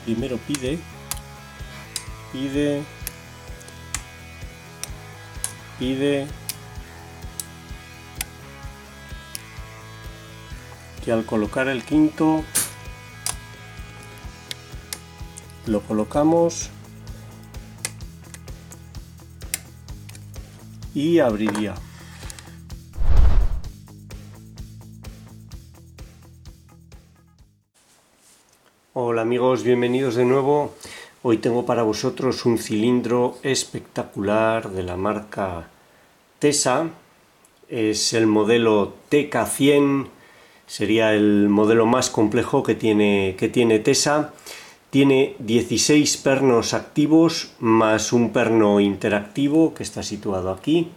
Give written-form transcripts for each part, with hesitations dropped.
Primero pide, que al colocar el quinto lo colocamos y abriría. Hola amigos, bienvenidos de nuevo. Hoy tengo para vosotros un cilindro espectacular de la marca Tesa. Es el modelo TK100, sería el modelo más complejo que tiene Tesa. Tiene 16 pernos activos más un perno interactivo que está situado aquí.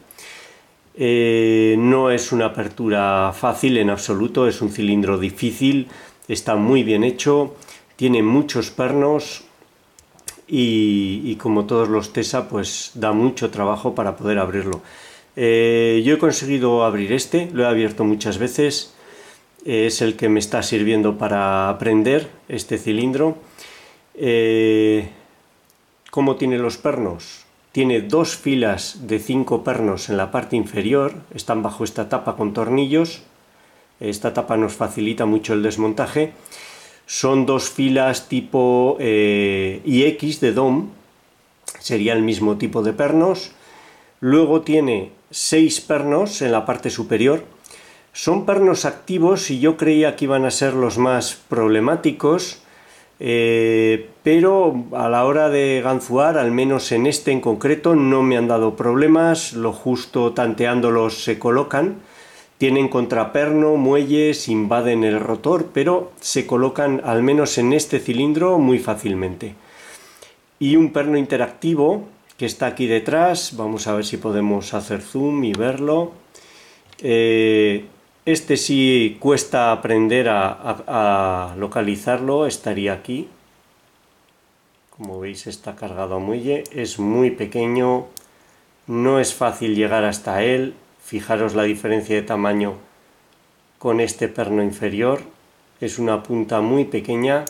No es una apertura fácil en absoluto, es un cilindro difícil, está muy bien hecho, tiene muchos pernos y como todos los Tesa pues da mucho trabajo para poder abrirlo. Yo he conseguido abrir este, lo he abierto muchas veces, es el que me está sirviendo para aprender este cilindro. ¿Cómo tiene los pernos? Tiene dos filas de 5 pernos en la parte inferior, están bajo esta tapa con tornillos. Esta tapa nos facilita mucho el desmontaje. Son dos filas tipo IX de DOM, sería el mismo tipo de pernos. Luego tiene 6 pernos en la parte superior. Son pernos activos y yo creía que iban a ser los más problemáticos, pero a la hora de ganzuar, al menos en este en concreto, no me han dado problemas, lo justo tanteándolos se colocan. Tienen contraperno, muelles, invaden el rotor, pero se colocan al menos en este cilindro muy fácilmente. Y un perno interactivo que está aquí detrás, vamos a ver si podemos hacer zoom y verlo. Este sí cuesta aprender a localizarlo, estaría aquí. Como veis está cargado a muelle, es muy pequeño, no es fácil llegar hasta él. Fijaros la diferencia de tamaño con este perno inferior, es una punta muy pequeña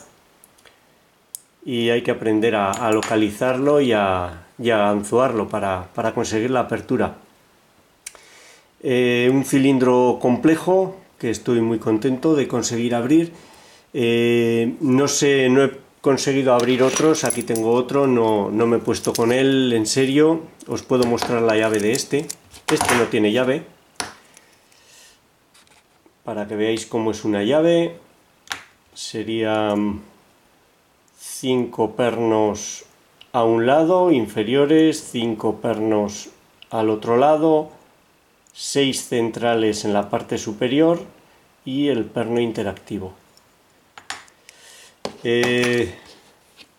y hay que aprender a localizarlo y a ganzuarlo para conseguir la apertura. Un cilindro complejo que estoy muy contento de conseguir abrir. No he conseguido abrir otros, aquí tengo otro, no me he puesto con él en serio. Os puedo mostrar la llave de este no tiene llave, para que veáis cómo es una llave. Serían 5 pernos a un lado inferiores, 5 pernos al otro lado, 6 centrales en la parte superior y el perno interactivo.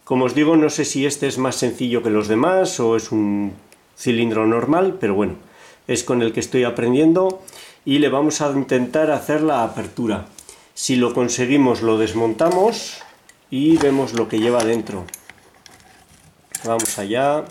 Como os digo, no sé si este es más sencillo que los demás o es un cilindro normal, pero bueno, es con el que estoy aprendiendo y le vamos a intentar hacer la apertura. Si lo conseguimos, lo desmontamos y vemos lo que lleva dentro. Vamos allá.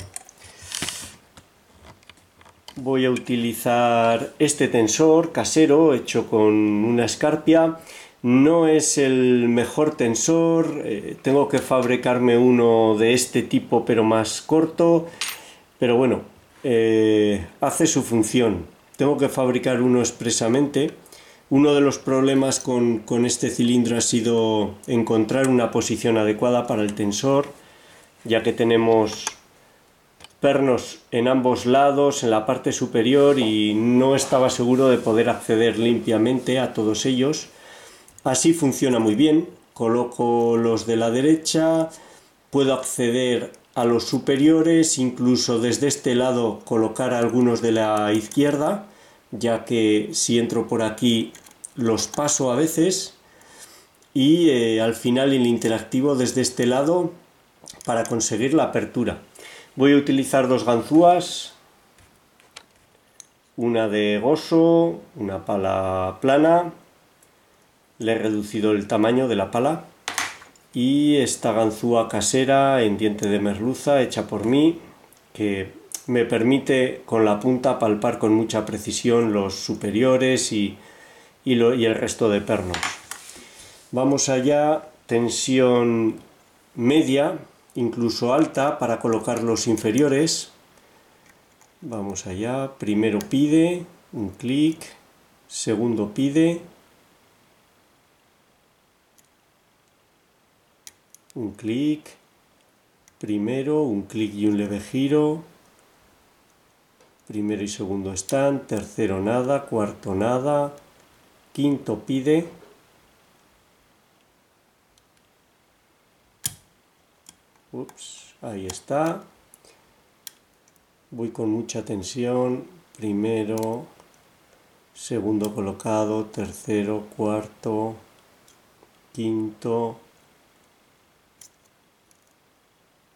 Voy a utilizar este tensor casero hecho con una escarpia. No es el mejor tensor, tengo que fabricarme uno de este tipo pero más corto, pero bueno, hace su función. Tengo que fabricar uno expresamente. Uno de los problemas con este cilindro ha sido encontrar una posición adecuada para el tensor, ya que tenemos pernos en ambos lados, en la parte superior, y no estaba seguro de poder acceder limpiamente a todos ellos. Así funciona muy bien. Coloco los de la derecha, puedo acceder a los superiores, incluso desde este lado colocar algunos de la izquierda, ya que si entro por aquí los paso a veces, y al final el interactivo desde este lado para conseguir la apertura. Voy a utilizar dos ganzúas, una de Goso, una pala plana. Le he reducido el tamaño de la pala, y esta ganzúa casera en diente de merluza hecha por mí, que me permite con la punta palpar con mucha precisión los superiores y el resto de pernos. Vamos allá, tensión media, incluso alta, para colocar los inferiores. Vamos allá, primero pide, un clic, segundo pide, un clic, primero, un clic y un leve giro, primero y segundo están, tercero nada, cuarto nada, quinto pide, ups, ahí está, voy con mucha tensión, primero, segundo colocado, tercero, cuarto, quinto,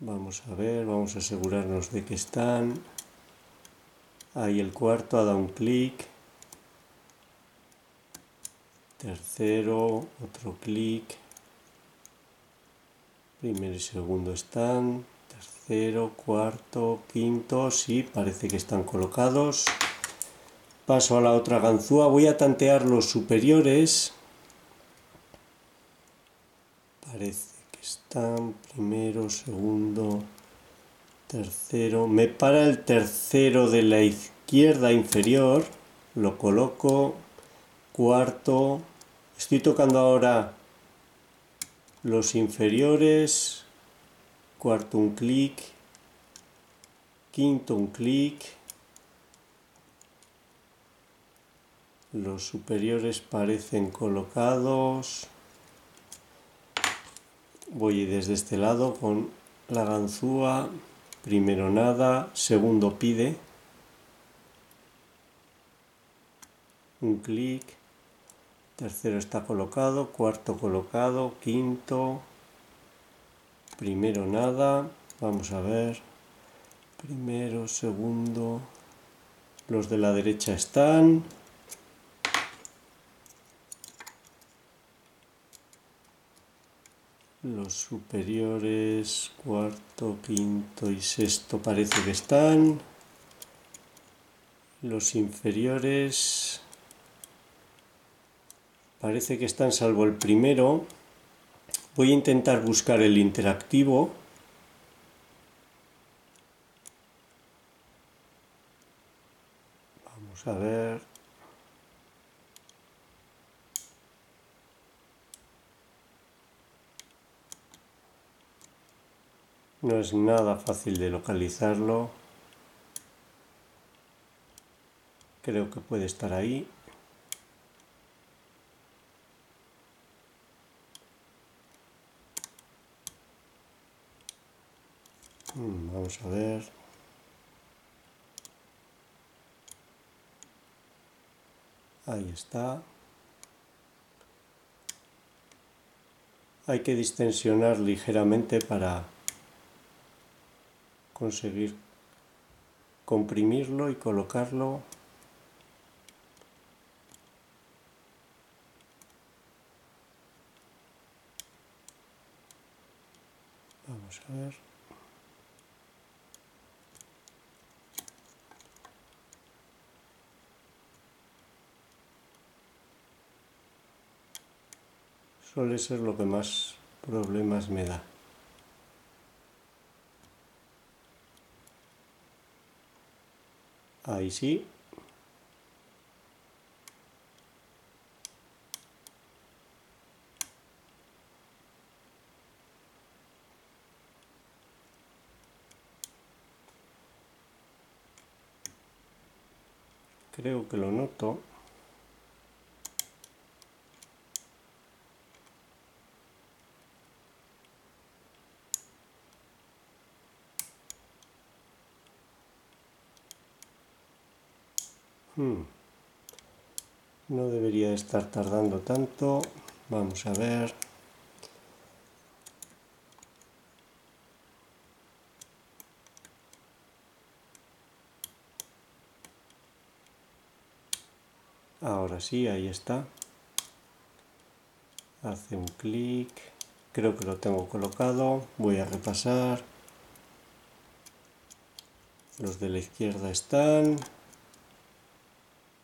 vamos a ver, vamos a asegurarnos de que están, ahí el cuarto ha dado un clic, tercero, otro clic, primero y segundo están, tercero, cuarto, quinto, sí, parece que están colocados. Paso a la otra ganzúa, voy a tantear los superiores, parece que están, primero, segundo, tercero, me para el tercero de la izquierda inferior, lo coloco, cuarto, estoy tocando ahora los inferiores, cuarto un clic, quinto un clic, los superiores parecen colocados, voy desde este lado con la ganzúa, primero nada, segundo pide, un clic, tercero está colocado, cuarto colocado, quinto, primero nada, vamos a ver, primero, segundo, los de la derecha están, los superiores, cuarto, quinto y sexto parece que están, los inferiores parece que están salvo el primero. Voy a intentar buscar el interactivo. Vamos a ver. No es nada fácil de localizarlo. Creo que puede estar ahí. Vamos a ver. Ahí está. Hay que distensionar ligeramente para conseguir comprimirlo y colocarlo. Vamos a ver. Suele ser lo que más problemas me da. Ahí sí. Creo que lo noto. No debería estar tardando tanto. Vamos a ver. Ahora sí, ahí está. Hace un clic. Creo que lo tengo colocado. Voy a repasar. Los de la izquierda están.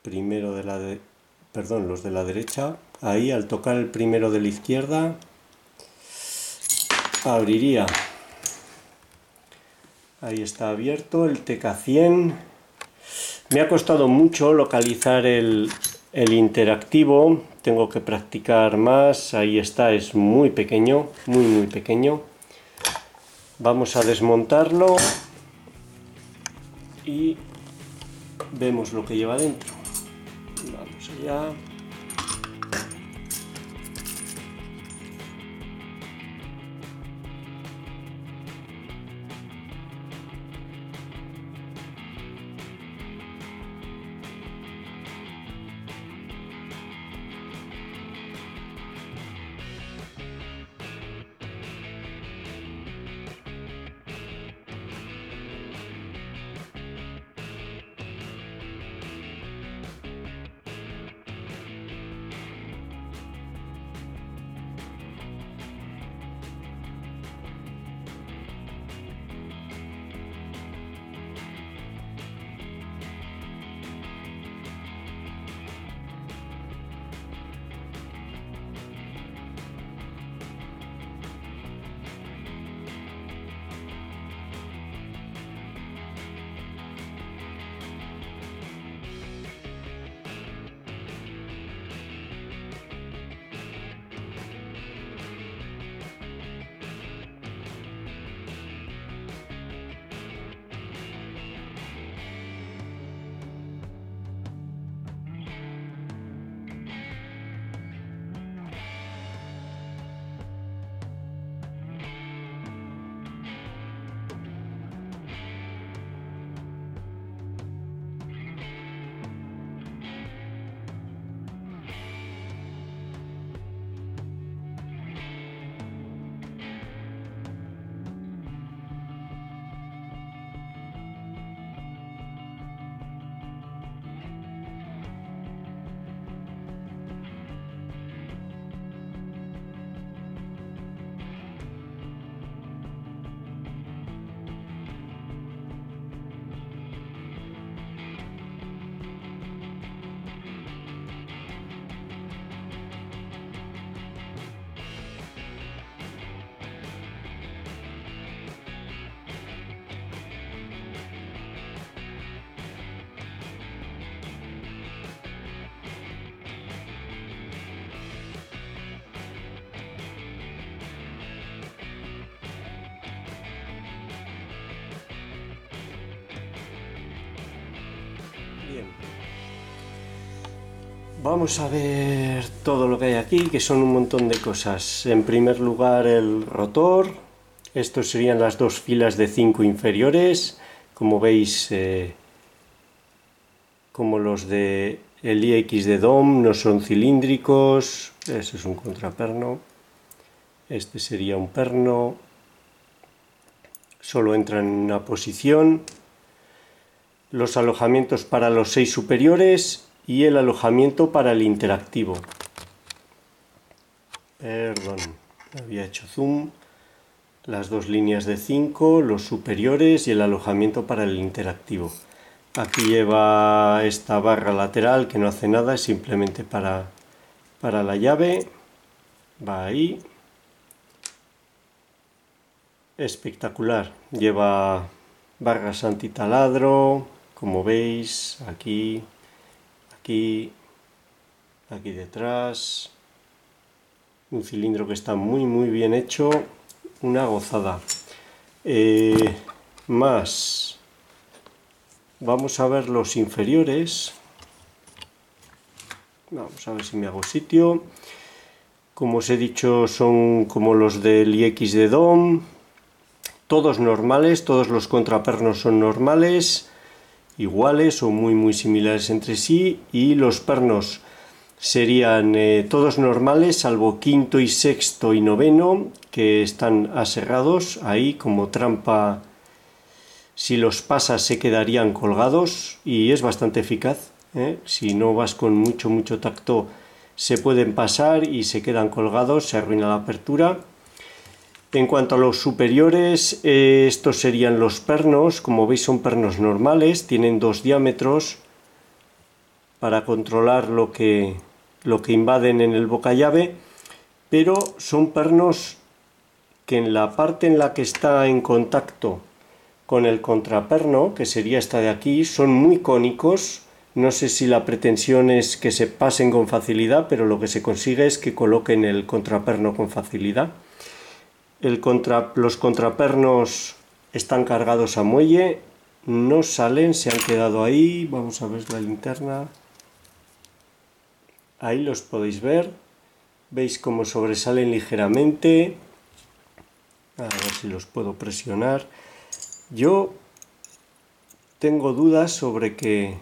Primero de la perdón, los de la derecha. Ahí, al tocar el primero de la izquierda, abriría. Ahí está abierto el TK100. Me ha costado mucho localizar el interactivo, tengo que practicar más. Ahí está, es muy pequeño, muy pequeño. Vamos a desmontarlo y vemos lo que lleva dentro. Vamos allá. Bien. Vamos a ver todo lo que hay aquí, que son un montón de cosas. En primer lugar, el rotor. Estos serían las dos filas de 5 inferiores. Como veis, como los de el IX de DOM, no son cilíndricos. Ese es un contraperno. Este sería un perno. Solo entran en una posición. Los alojamientos para los 6 superiores y el alojamiento para el interactivo. Perdón, había hecho zoom. Las dos líneas de 5, los superiores y el alojamiento para el interactivo. Aquí lleva esta barra lateral que no hace nada, es simplemente para la llave. Va ahí. Espectacular. Lleva barras antitaladro, como veis, aquí, aquí, aquí detrás. Un cilindro que está muy bien hecho, una gozada. Más, vamos a ver los inferiores. Vamos a ver si me hago sitio. Como os he dicho, son como los del IX de DOM. Todos normales, todos los contrapernos son normales, iguales o muy similares entre sí, y los pernos serían todos normales, salvo quinto y sexto y noveno, que están aserrados ahí como trampa. Si los pasas se quedarían colgados y es bastante eficaz, ¿eh? Si no vas con mucho tacto se pueden pasar y se quedan colgados, se arruina la apertura. En cuanto a los superiores, estos serían los pernos. Como veis, son pernos normales, tienen 2 diámetros para controlar lo que invaden en el bocallave, pero son pernos que en la parte en la que está en contacto con el contraperno, que sería esta de aquí, son muy cónicos. No sé si la pretensión es que se pasen con facilidad, pero lo que se consigue es que coloquen el contraperno con facilidad. Los contrapernos están cargados a muelle, no salen, se han quedado ahí. Vamos a ver la linterna. Ahí los podéis ver. Veis cómo sobresalen ligeramente. A ver si los puedo presionar. Yo tengo dudas sobre que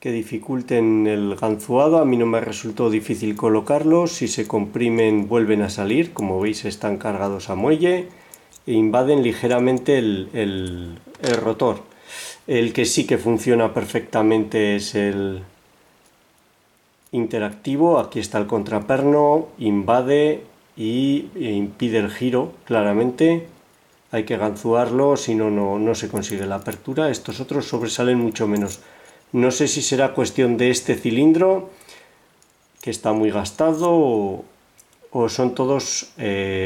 dificulten el ganzuado. A mí no me resultó difícil colocarlos. Si se comprimen vuelven a salir. Como veis están cargados a muelle e invaden ligeramente el rotor. El que sí que funciona perfectamente es el interactivo. Aquí está el contraperno, invade y impide el giro claramente. Hay que ganzuarlo, si no, no se consigue la apertura. Estos otros sobresalen mucho menos. No sé si será cuestión de este cilindro, que está muy gastado, o son todos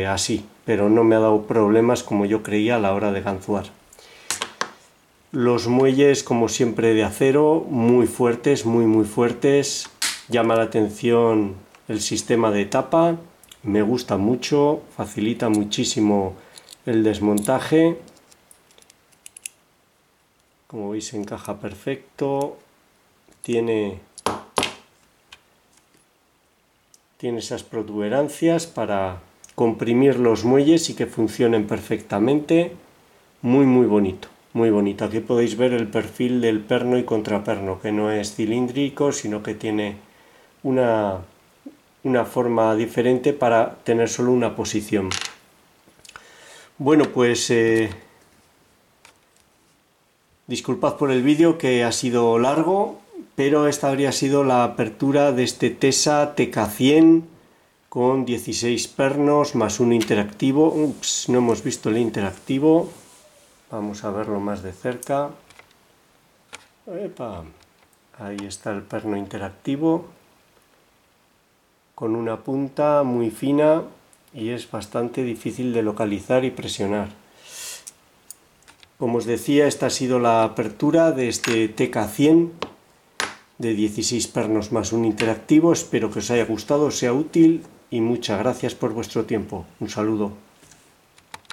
así, pero no me ha dado problemas como yo creía a la hora de ganzuar. Los muelles, como siempre, de acero, muy fuertes, muy fuertes. Llama la atención el sistema de tapa, me gusta mucho, facilita muchísimo el desmontaje. Como veis encaja perfecto, tiene esas protuberancias para comprimir los muelles y que funcionen perfectamente. Muy bonito, muy bonito. Aquí podéis ver el perfil del perno y contraperno, que no es cilíndrico, sino que tiene una forma diferente para tener solo una posición. Bueno, pues disculpad por el vídeo, que ha sido largo, pero esta habría sido la apertura de este Tesa TK100 con 16 pernos más un interactivo. Ups, no hemos visto el interactivo. Vamos a verlo más de cerca. ¡Epa! Ahí está el perno interactivo, con una punta muy fina y es bastante difícil de localizar y presionar. Como os decía, esta ha sido la apertura de este TK100 de 16 pernos más un interactivo. Espero que os haya gustado, sea útil y muchas gracias por vuestro tiempo. Un saludo.